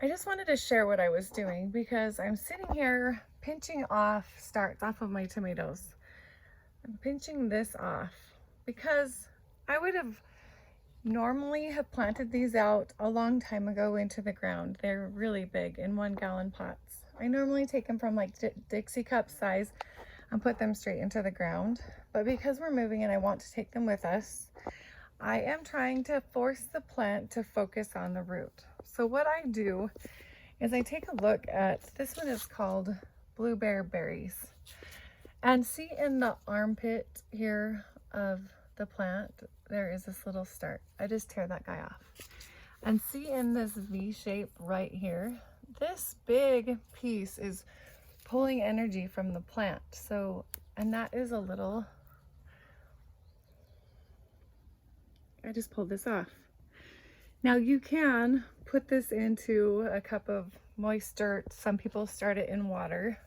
I just wanted to share what I was doing because I'm sitting here pinching off starts off of my tomatoes. I'm pinching this off because I would have normally have planted these out a long time ago into the ground. They're really big in 1-gallon pots. I normally take them from like Dixie cup size and put them straight into the ground. But because we're moving and I want to take them with us, I am trying to force the plant to focus on the root. So what I do is I take a look at, this one is called blueberry berries. And see in the armpit here of the plant, there is this little start. I just tear that guy off. And see in this V shape right here, this big piece is pulling energy from the plant. So, and that is a little, I just pulled this off. Now you can put this into a cup of moist dirt. Some people start it in water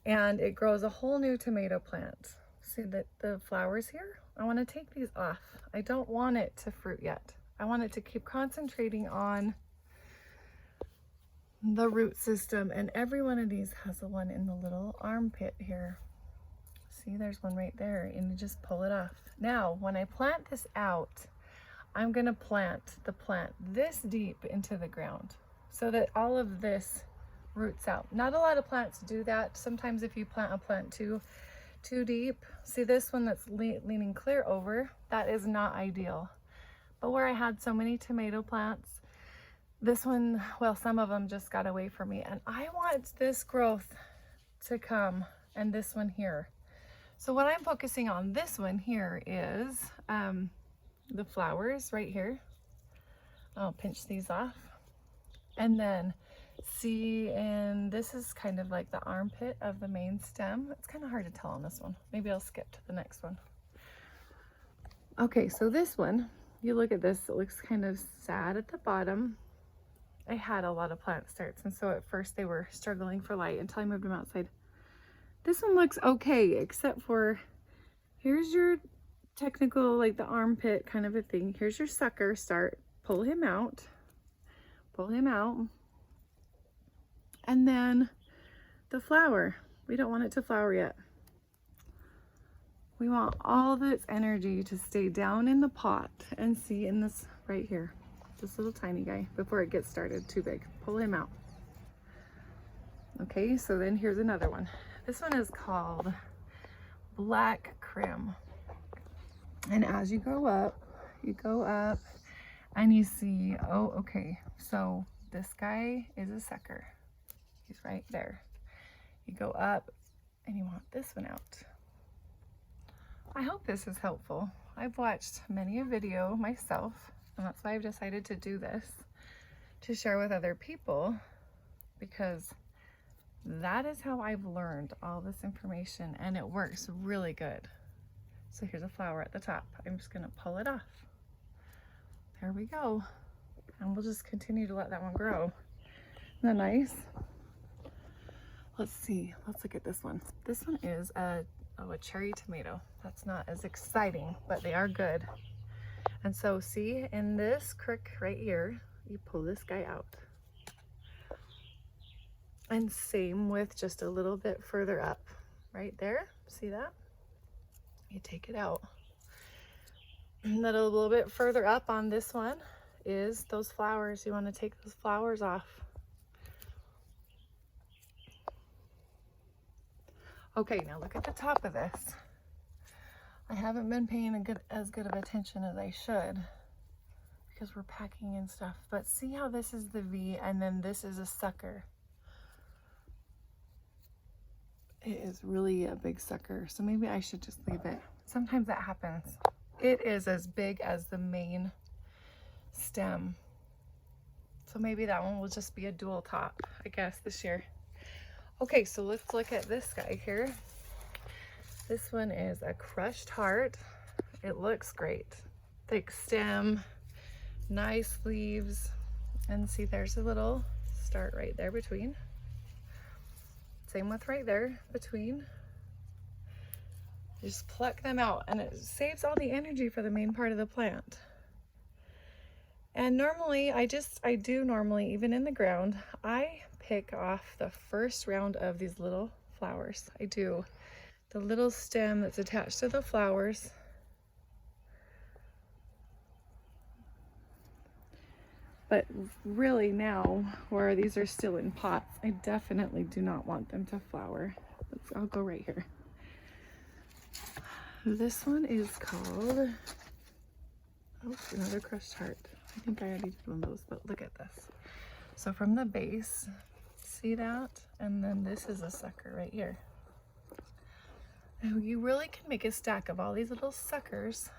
and it grows a whole new tomato plant. See the flowers here? I want to take these off. I don't want it to fruit yet. I want it to keep concentrating on the root system, and every one of these has a one in the little armpit here. See, there's one right there, and you just pull it off. Now, when I plant this out, I'm gonna plant the plant this deep into the ground so that all of this roots out. Not a lot of plants do that. Sometimes if you plant a plant too deep, see this one that's leaning clear over, that is not ideal. But where I had so many tomato plants, this one, well, some of them just got away from me, and I want this growth to come, and this one here. So what I'm focusing on this one here is the flowers right here. I'll pinch these off. And then see, and this is kind of like the armpit of the main stem. It's kind of hard to tell on this one. Maybe I'll skip to the next one. Okay, so this one, you look at this, it looks kind of sad at the bottom. I had a lot of plant starts, and so at first they were struggling for light until I moved them outside. This one looks okay, except for here's your technical, like the armpit kind of a thing. Here's your sucker start. Pull him out. Pull him out. And then the flower. We don't want it to flower yet. We want all this energy to stay down in the pot, and see in this right here. This little tiny guy before it gets started too big. Pull him out. Okay, so then here's another one. This one is called Black Crim. And as you go up and you see, oh, okay, so this guy is a sucker. He's right there. You go up and you want this one out. I hope this is helpful. I've watched many a video myself, and that's why I've decided to do this, to share with other people, because that is how I've learned all this information, and it works really good. So here's a flower at the top. I'm just gonna pull it off. There we go. And we'll just continue to let that one grow. Isn't that nice? Let's see, let's look at this one. This one is a cherry tomato. That's not as exciting, but they are good. And so see, in this crick right here, you pull this guy out. And same with just a little bit further up, right there. See that? You take it out. And then a little bit further up on this one is those flowers. You want to take those flowers off. Okay, now look at the top of this. I haven't been paying as good of attention as I should because we're packing and stuff. But see how this is the V and then this is a sucker. It is really a big sucker, so maybe I should just leave it. Sometimes that happens. It is as big as the main stem. So maybe that one will just be a dual top, I guess, this year. Okay, so let's look at this guy here. This one is a crushed heart. It looks great. Thick stem, nice leaves, and see there's a little start right there between. Same with right there between. Just pluck them out and it saves all the energy for the main part of the plant. And normally, I do normally, even in the ground, I pick off the first round of these little flowers. I do. The little stem that's attached to the flowers. But really now, where these are still in pots, I definitely do not want them to flower. I'll go right here. This one is called, oh, another crushed heart. I think I already did one of those, but look at this. So from the base, see that? And then this is a sucker right here. Now you really can make a stack of all these little suckers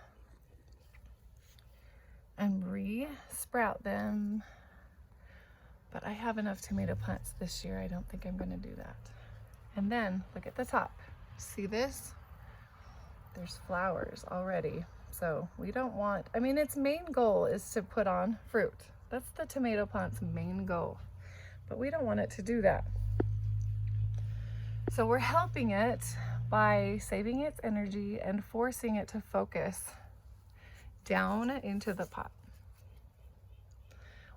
and re-sprout them. But I have enough tomato plants this year. I don't think I'm gonna do that. And then look at the top. See this? There's flowers already. So we don't want, I mean, its main goal is to put on fruit. That's the tomato plant's main goal. But we don't want it to do that. So we're helping it by saving its energy and forcing it to focus down into the pot.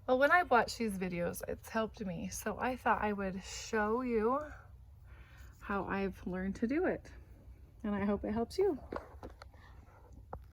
Well, when I've watched these videos, it's helped me. So I thought I would show you how I've learned to do it. And I hope it helps you.